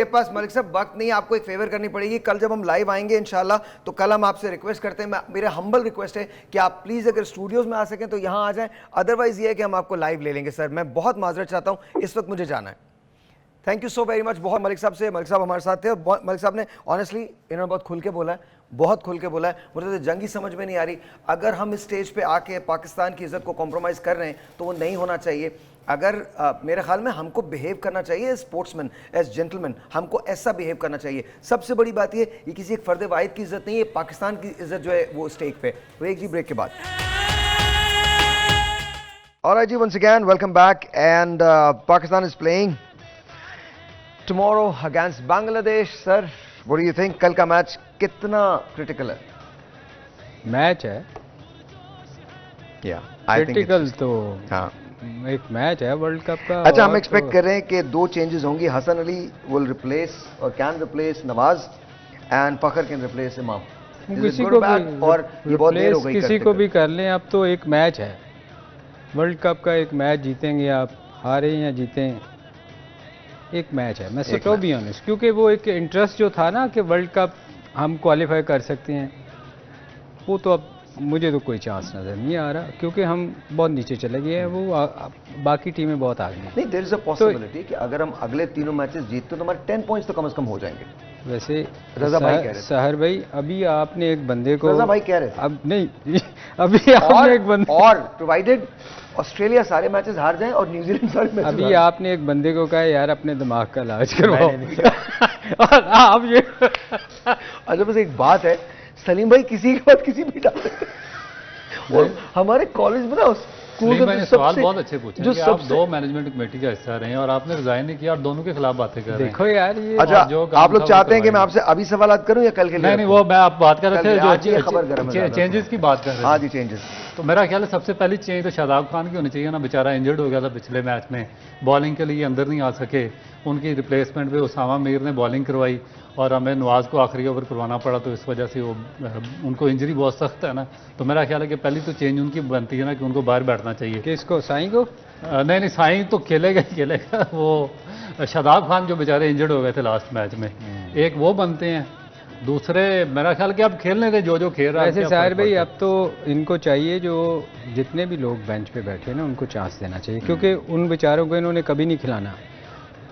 तक पास मलिक साहब वक्त नहीं है। आपको एक फेवर करनी पड़ेगी। कल जब हम लाइव आएंगे इंशाल्लाह, तो कल हम आपसे रिक्वेस्ट करते हैं, मेरा हम्बल रिक्वेस्ट है कि आप प्लीज अगर स्टूडियोज में आ सकें तो यहाँ आ जाएं, अदरवाइज ये है कि हम आपको लाइव ले लेंगे। सर, मैं बहुत माजरत चाहता हूँ, इस वक्त मुझे जाना है। Thank you so very much. बहुत मलिक साहब हमारे साथ थे, और मलिक साहब ने ऑनेस्टली इन्होंने बहुत खुल के बोला है, बहुत खुल के बोला है। मुझे तो जंगी समझ में नहीं आ रही। अगर हम इस स्टेज पे आके पाकिस्तान की इज्जत को कॉम्प्रोमाइज कर रहे हैं तो वो नहीं होना चाहिए। अगर मेरे ख्याल में हमको बिहेव करना चाहिए एज स्पोर्ट्समैन, एज जेंटलमैन, हमको ऐसा बिहेव करना चाहिए। सबसे बड़ी बात ये किसी एक फर्द वाहिद की इज्जत नहीं है, पाकिस्तान की इज्जत जो है वो स्टेक पे। ब्रेक जी, ब्रेक के बाद। ऑलराइट जी, once again welcome back, and Pakistan is playing tomorrow against Bangladesh. Sir, what do you think? कल का मैच कितना क्रिटिकल है? मैच है क्रिटिकल, तो हाँ, एक मैच है वर्ल्ड कप का। अच्छा, हम और एक्सपेक्ट तो कर रहे हैं कि 2 चेंजेस होंगी। हसन अली विल रिप्लेस और can replace Nawaz, and Fakhar can replace इमाम। किसी को भी और ये बहुत देर हो गई किसी को भी कर लें। अब तो एक मैच है वर्ल्ड कप का, एक मैच जीतेंगे आप, हारे या जीतें, एक मैच है। मैं सच भी ऑनेस्ट, क्योंकि वो एक इंटरेस्ट जो था ना कि वर्ल्ड कप हम क्वालिफाई कर सकते हैं, वो तो अब मुझे तो कोई चांस नज़र नहीं आ रहा, क्योंकि हम बहुत नीचे चले गए हैं, वो बाकी टीमें बहुत आगे हैं। नहीं, देयर इज अ पॉसिबिलिटी कि अगर हम अगले तीनों मैचेस जीतते तो हमारे 10 पॉइंट्स तो कम से कम हो जाएंगे। वैसे रजा भाई कह रहे थे, सहर भाई, अभी आपने एक बंदे को, रजा भाई कह रहे थे, अब नहीं अभी आपने एक बंदे, और प्रोवाइडेड ऑस्ट्रेलिया सारे मैचेस हार जाए और न्यूजीलैंड सारे मैचेस अभी आपने एक बंदे को कहा यार अपने दिमाग का इलाज करवाओ। और आप ये अच्छा, बस एक बात है, सलीम भाई किसी के बाद किसी भी डाल सकते हैं। और हमारे कॉलेज में ना नहीं, मैंने सवाल बहुत अच्छे पूछे कि आप 2 मैनेजमेंट कमेटी का हिस्सा रहे हैं और आपने रिजाइन नहीं किया और दोनों के खिलाफ बातें कर रहे हैं। देखो यार, ये अच्छा, आप लोग चाहते हैं कि मैं आपसे अभी सवाल करूं या कल के लिए? नहीं, वो मैं आप बात कर रहे थे जो चेंजेस की बात कर रहे थे। हाँ जी, चेंजेस। तो मेरा ख्याल है सबसे पहली चेंज तो शादाब खान की होनी चाहिए ना, बेचारा इंजर्ड हो गया था पिछले मैच में, बॉलिंग के लिए अंदर नहीं आ सके। उनकी रिप्लेसमेंट पे उसामा मीर ने बॉलिंग करवाई और हमें नवाज को आखिरी ओवर करवाना पड़ा, तो इस वजह से वो उनको इंजरी बहुत सख्त है ना। तो मेरा ख्याल है कि पहली तो चेंज उनकी बनती है ना कि उनको बाहर बैठना चाहिए। किसको, साईं को? नहीं, साईं तो खेलेगा ही खेलेगा। वो शादाब खान जो बेचारे इंजर्ड हो गए थे लास्ट मैच में, एक वो बनते हैं। दूसरे मेरा ख्याल कि अब खेलने के जो खेल रहा है। ऐसे साहिर भाई, अब तो इनको चाहिए, जो जितने भी लोग बेंच पे बैठे हैं ना, उनको चांस देना चाहिए, क्योंकि उन बेचारों को इन्होंने कभी नहीं खिलाना।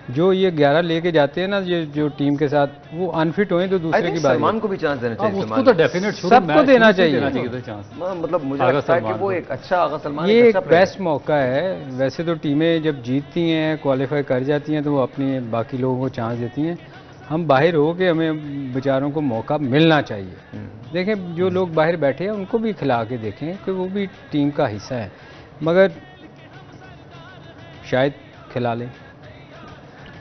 जो ये 11 लेके जाते हैं ना, ये जो टीम के साथ, वो अनफिट हुए तो दूसरे की बात। सलमान को भी चांस देना चाहिए। उसको तो डेफिनेट सबको देना चाहिए चांस। मतलब मुझे लगता है कि वो एक अच्छा, आगा सलमान ये एक बेस्ट मौका है। वैसे तो टीमें जब जीतती हैं, क्वालिफाई कर जाती हैं, तो वो अपने बाकी लोगों को चांस देती हैं। हम बाहर हो के हमें बेचारों को मौका मिलना चाहिए। देखें, जो लोग बाहर बैठे हैं उनको भी खिला के देखें कि वो भी टीम का हिस्सा है, मगर शायद खिला लें।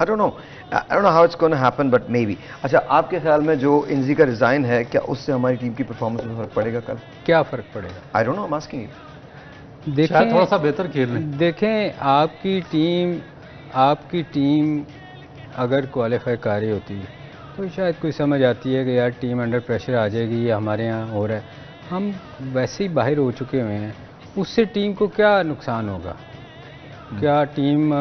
I don't know how it's going to happen, but maybe. अच्छा, आपके ख्याल में जो इंजी का रिजाइन है, क्या उससे हमारी टीम की परफॉर्मेंस में फर्क पड़ेगा कल? क्या फर्क पड़ेगा? I don't know, I'm asking you. देखें, थोड़ा सा बेहतर खेल लें। देखें, आपकी टीम अगर क्वालिफाई कर रही होती तो शायद कोई समझ आती है कि यार टीम अंडर प्रेशर आ जाएगी, ये हमारे यहाँ हो रहा है। हम वैसे ही बाहर हो चुके हुए हैं, उससे टीम को क्या नुकसान होगा? क्या टीम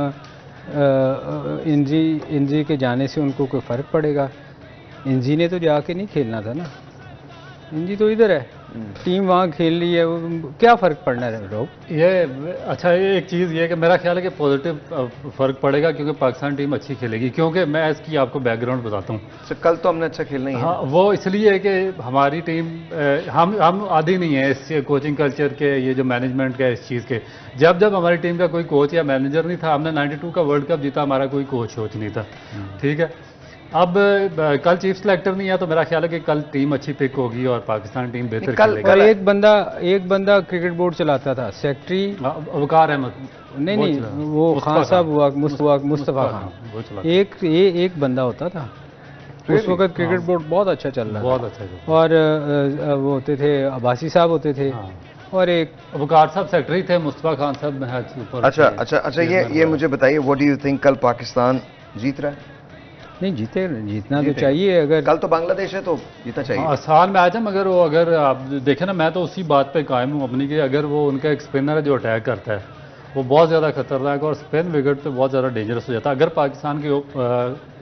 इंजी के जाने से उनको कोई फ़र्क पड़ेगा? इंजी ने तो जाके नहीं खेलना था ना, इंजी तो इधर है। टीम वहाँ खेल रही है, वो क्या फ़र्क पड़ना है रोब? ये अच्छा, ये एक चीज़ ये है कि मेरा ख्याल है कि पॉजिटिव फ़र्क पड़ेगा क्योंकि पाकिस्तान टीम अच्छी खेलेगी, क्योंकि मैं इसकी आपको बैकग्राउंड बताता हूँ। तो कल तो हमने अच्छा खेलना ही है। हाँ, वो इसलिए है कि हमारी टीम हम आदी नहीं है इस कोचिंग कल्चर के, ये जो मैनेजमेंट का इस चीज़ के। जब जब हमारी टीम का कोई कोच या मैनेजर नहीं था, हमने 92 का वर्ल्ड कप जीता, हमारा कोई कोच नहीं था, ठीक है। अब कल चीफ सेलेक्टर नहीं है तो मेरा ख्याल है कि कल टीम अच्छी पिक होगी और पाकिस्तान टीम बेहतर खेलेगी। और एक बंदा क्रिकेट बोर्ड चलाता था, सेक्रेटरी वकार अहमद, नहीं वो खान साहब हुआ, मुस्तफा खान, एक बंदा होता था उस वक्त। क्रिकेट बोर्ड बहुत अच्छा चल रहा था, बहुत अच्छा। और वो होते थे अब्बासी साहब होते थे, और एक वकार साहब सेक्रेटरी थे, मुस्तफा खान साहब में। अच्छा, ये मुझे बताइए, व्हाट डू यू थिंक, कल पाकिस्तान जीत रहा है? नहीं, जीतना तो चाहिए। अगर कल तो बांग्लादेश है तो जीतना चाहिए। आसान मैच है, मगर वो अगर आप देखें ना, मैं तो उसी बात पे कायम हूँ अपनी कि अगर वो उनका एक स्पिनर है जो अटैक करता है, वो बहुत ज़्यादा खतरनाक और स्पिन विकेट पे बहुत ज़्यादा डेंजरस हो जाता है। अगर पाकिस्तान के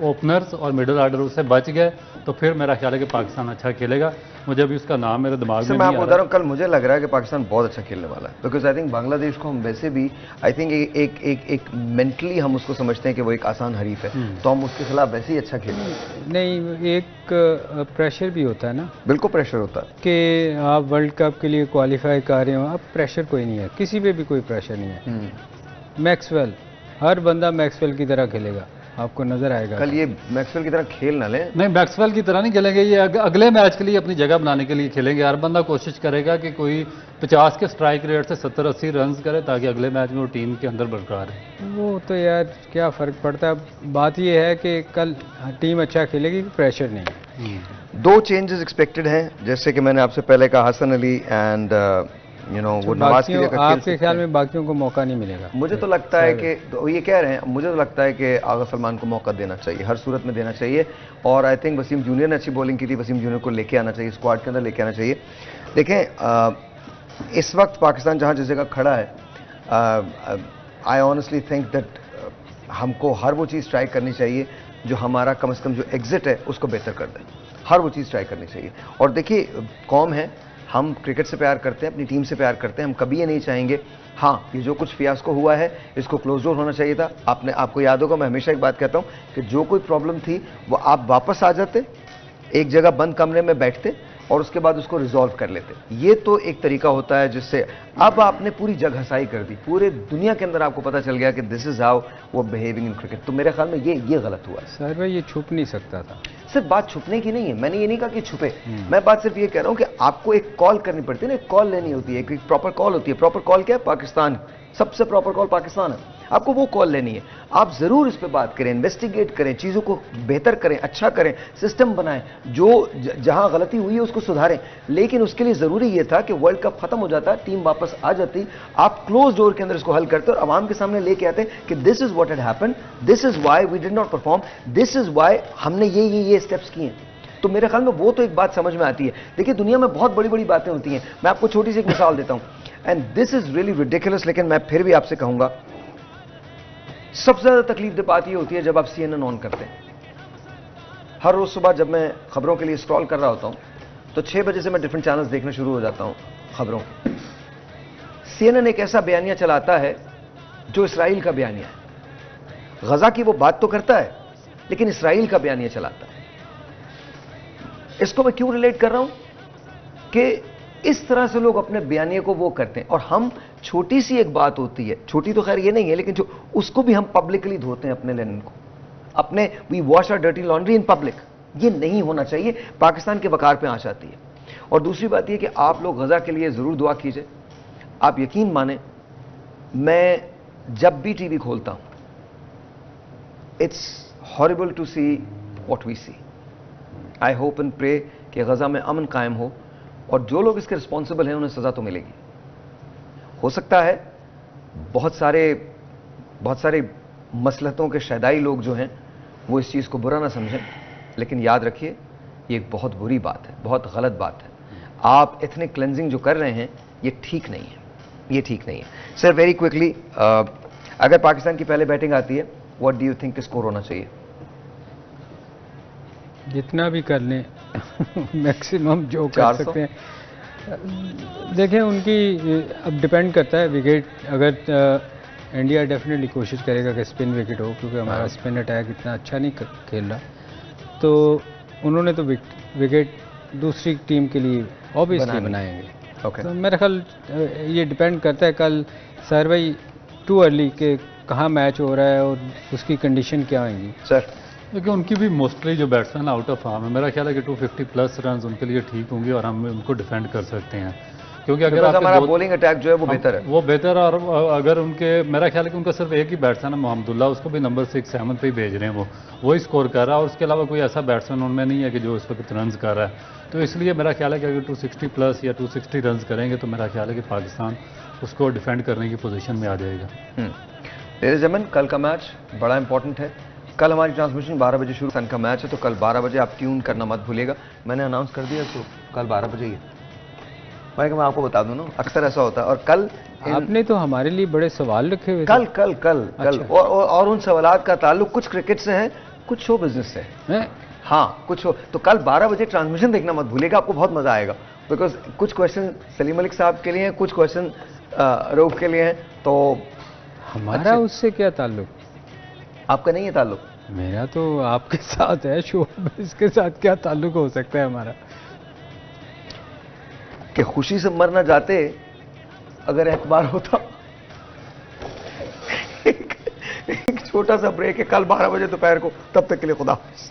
ओपनर्स और मिडिल ऑर्डर उससे बच गए तो फिर मेरा ख्याल है कि पाकिस्तान अच्छा खेलेगा। मुझे अभी उसका नाम मेरे दिमाग में नहीं आ रहा। मैं आपको बता रहा हूँ, कल मुझे लग रहा है कि पाकिस्तान बहुत अच्छा खेलने वाला है, बिकॉज आई थिंक बांग्लादेश को हम वैसे भी आई थिंक एक मेंटली हम उसको समझते हैं कि वो एक आसान हरीफ है, तो हम उसके खिलाफ वैसे ही अच्छा खेलेंगे। नहीं, एक प्रेशर भी होता है ना। बिल्कुल प्रेशर होता है कि आप वर्ल्ड कप के लिए क्वालिफाई कर रहे हो, अब प्रेशर कोई नहीं है, किसी पे भी कोई प्रेशर नहीं है। मैक्सवेल, हर बंदा मैक्सवेल की तरह खेलेगा, आपको नजर आएगा। कल ये मैक्सवेल की तरह खेल ना ले। नहीं, मैक्सवेल की तरह नहीं खेलेंगे, ये अगले मैच के लिए अपनी जगह बनाने के लिए खेलेंगे। हर बंदा कोशिश करेगा कि कोई 50 के स्ट्राइक रेट से 70-80 रन करे ताकि अगले मैच में वो टीम के अंदर बरकरार है। वो तो यार क्या फ़र्क पड़ता है, बात ये है कि कल टीम अच्छा खेलेगी, प्रेशर नहीं। 2 चेंजेस एक्सपेक्टेड हैं, जैसे कि मैंने आपसे पहले कहा, हसन अली एंड वो नवाज की जगह। आपके ख्याल में बाकियों को मौका नहीं मिलेगा? मुझे तो लगता है कि ये कह रहे हैं, मुझे तो लगता है कि आगा सलमान को मौका देना चाहिए, हर सूरत में देना चाहिए। और आई थिंक वसीम जूनियर ने अच्छी बॉलिंग की थी, वसीम जूनियर को लेके आना चाहिए, स्क्वाड के अंदर लेके आना चाहिए। देखें इस वक्त पाकिस्तान जहां जिस जगह खड़ा है, आई ऑनेस्टली थिंक दैट हमको हर वो चीज़ ट्राई करनी चाहिए जो हमारा कम से कम जो एग्जिट है उसको बेहतर कर दे। हर वो चीज़ ट्राई करनी चाहिए। और देखिए, कौम है, हम क्रिकेट से प्यार करते हैं, अपनी टीम से प्यार करते हैं, हम कभी ये नहीं चाहेंगे हाँ ये जो कुछ फियास्को हुआ है इसको क्लोज डोर होना चाहिए था। आपको याद होगा, मैं हमेशा एक बात कहता हूं कि जो कोई प्रॉब्लम थी वो आप वापस आ जाते, एक जगह बंद कमरे में बैठते और उसके बाद उसको रिजॉल्व कर लेते। ये तो एक तरीका होता है जिससे अब आपने पूरी जग हसाई कर दी, पूरे दुनिया के अंदर आपको पता चल गया कि दिस इज हाउ वो बिहेविंग इन क्रिकेट। तो मेरे ख्याल में ये गलत हुआ है। सर भाई, ये छुप नहीं सकता था। सिर्फ बात छुपने की नहीं है, मैंने ये नहीं कहा कि छुपे, मैं बात सिर्फ ये कह रहा हूं कि आपको एक कॉल करनी पड़ती है ना, एक कॉल लेनी होती है, एक प्रॉपर कॉल होती है। प्रॉपर कॉल क्या है? पाकिस्तान, सबसे प्रॉपर कॉल पाकिस्तान है, आपको वो कॉल लेनी है। आप जरूर इस पे बात करें, इन्वेस्टिगेट करें, चीजों को बेहतर करें, अच्छा करें, सिस्टम बनाएं, जो जहां गलती हुई है उसको सुधारें। लेकिन उसके लिए जरूरी यह था कि वर्ल्ड कप खत्म हो जाता, टीम वापस आ जाती, आप क्लोज डोर के अंदर इसको हल करते और आवाम के सामने लेके आते कि this is what had happened, this is why we did not perform, this is why हमने ये स्टेप्स किए। तो मेरे ख्याल में वो तो एक बात समझ में आती है। देखिए, दुनिया में बहुत बड़ी बड़ी बातें होती हैं। मैं आपको छोटी सी एक मिसाल देता हूं, and this is really ridiculous, लेकिन मैं फिर भी आपसे कहूंगा, सबसे ज्यादा तकलीफ दे बात यह होती है जब आप CNN ऑन करते हैं। हर रोज सुबह जब मैं खबरों के लिए स्क्रॉल कर रहा होता हूं तो 6 बजे से मैं डिफरेंट चैनल्स देखना शुरू हो जाता हूं खबरों के। CNN एक ऐसा बयानिया चलाता है जो इसराइल का बयानिया है। गजा की वो बात तो करता है लेकिन इसराइल का बयानिया चलाता है। इसको मैं क्यों रिलेट कर रहा हूं कि इस तरह से लोग अपने बयानिए को वो करते हैं। और हम, छोटी सी एक बात होती है, छोटी तो खैर ये नहीं है, लेकिन जो उसको भी हम पब्लिकली धोते हैं अपने लिनन को, अपने we wash our dirty laundry in public. ये नहीं होना चाहिए, पाकिस्तान के वकार पे आंच आती है। और दूसरी बात यह कि आप लोग गजा के लिए जरूर दुआ कीजिए। आप यकीन माने, मैं जब भी टीवी खोलता हूं, it's horrible to see what we see. I hope and pray कि गजा में अमन कायम हो और जो लोग इसके रिस्पॉन्सिबल हैं उन्हें सजा तो मिलेगी। हो सकता है बहुत सारे मसलहतों के शैदाई लोग जो हैं वो इस चीज़ को बुरा ना समझें, लेकिन याद रखिए ये एक बहुत बुरी बात है, बहुत गलत बात है। आप एथनिक क्लेंजिंग जो कर रहे हैं ये ठीक नहीं है, ये ठीक नहीं है। सर, वेरी क्विकली, अगर पाकिस्तान की पहले बैटिंग आती है, what do you think score होना चाहिए? जितना भी कर लें मैक्सिमम जो कर सकते हैं देखें उनकी अब डिपेंड करता है विकेट, अगर इंडिया डेफिनेटली कोशिश करेगा कि स्पिन विकेट हो, क्योंकि हमारा स्पिन अटैक इतना अच्छा नहीं खेल रहा, तो उन्होंने तो विकेट दूसरी टीम के लिए ऑब्वियसली बनाएंगे। ओके, तो मेरा ख्याल ये डिपेंड करता है कल सर्वे टू अर्ली के कहाँ मैच हो रहा है और उसकी कंडीशन क्या होंगी। सर देखिए उनकी भी मोस्टली जो बैट्समैन आउट ऑफ फॉर्म है, मेरा ख्याल है कि 250 प्लस रन उनके लिए ठीक होंगे और हम उनको डिफेंड कर सकते हैं, क्योंकि अगर बिकॉज़ हमारा आपके बॉलिंग अटैक जो है वो बेहतर है। वो बेहतर, और अगर उनके, मेरा ख्याल है कि उनका सिर्फ एक ही बैट्समैन है मोहम्मदुल्लाह, उसको भी नंबर 6-7 पे ही भेज रहे हैं, वो ही स्कोर कर रहा है, और उसके अलावा कोई ऐसा बैट्समैन उनमें नहीं है कि जो इस वक्त रन कर रहा है। तो इसलिए मेरा ख्याल है कि अगर 260 प्लस या 260 रन करेंगे तो मेरा ख्याल है कि पाकिस्तान उसको डिफेंड करने की पोजीशन में आ जाएगा। लेडीज एंड का कल मैच बड़ा इंपॉर्टेंट है। कल हमारी ट्रांसमिशन 12 बजे शुरू, सन का मैच है, तो कल 12 बजे आप ट्यून करना मत भूलिएगा। मैंने अनाउंस कर दिया, तो कल 12 बजे ही है। मैं आपको बता दूं ना, अक्सर ऐसा होता है। और कल आपने तो हमारे लिए बड़े सवाल रखे हुए थे। कल कल कल कल अच्छा। और उन सवालात का ताल्लुक कुछ क्रिकेट से है, कुछ शो बिजनेस से है। हाँ, कुछ हो तो कल 12 बजे ट्रांसमिशन देखना मत भूलिएगा, आपको बहुत मजा आएगा। बिकॉज कुछ क्वेश्चन सलीम मलिक साहब के लिए हैं, कुछ क्वेश्चन रऊफ के लिए हैं। तो हमारा उससे क्या ताल्लुक? आपका नहीं है ताल्लुक? मेरा तो आपके साथ है, शो इसके साथ क्या ताल्लुक हो सकता है हमारा? कि खुशी से मर ना जाते अगर एतबार होता। एक छोटा सा ब्रेक है, कल 12 बजे दोपहर को, तब तक के लिए खुदा हाफिज़।